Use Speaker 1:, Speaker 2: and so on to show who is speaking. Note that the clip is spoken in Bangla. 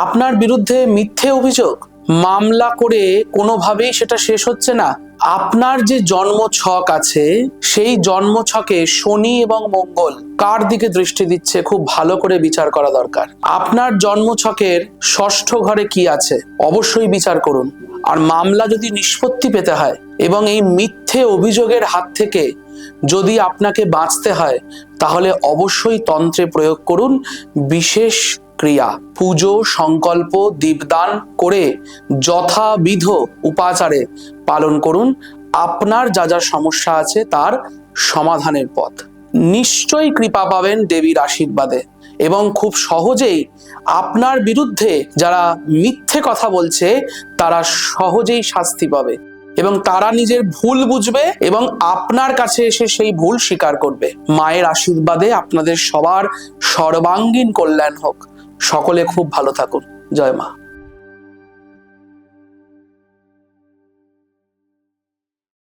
Speaker 1: আপনার বিরুদ্ধে মিথ্যে অভিযোগ, মামলা করে কোনোভাবেই সেটা শেষ হচ্ছে না। আপনার যে জন্ম ছক আছে সেই জন্ম ছকে শনি এবং মঙ্গল কার দিকে দৃষ্টি দিচ্ছে খুব ভালো করে বিচার করা দরকার। আপনার জন্ম ছকের ষষ্ঠ ঘরে কি আছে অবশ্যই বিচার করুন। আর মামলা যদি নিষ্পত্তি পেতে হয় এবং এই মিথ্যে অভিযোগের হাত থেকে যদি আপনাকে বাঁচতে হয় তাহলে অবশ্যই তন্ত্রে প্রয়োগ করুন বিশেষ ক্রিয়া, পুজো, সংকল্প, দীপদান করে যথাবিধ উপাচারে পালন করুন। আপনার যা যা সমস্যা আছে তার সমাধানের পথ নিশ্চয়ই কৃপা পাবেন দেবীর আশীর্বাদে, এবং খুব সহজেই আপনার বিরুদ্ধে যারা মিথ্যে কথা বলছে তারা সহজেই শাস্তি পাবে এবং তারা নিজের ভুল বুঝবে এবং আপনার কাছে এসে সেই ভুল স্বীকার করবে। মায়ের আশীর্বাদে আপনাদের সবার সর্বাঙ্গীন কল্যাণ হোক। সকলে খুব ভালো থাকুন। জয় মা।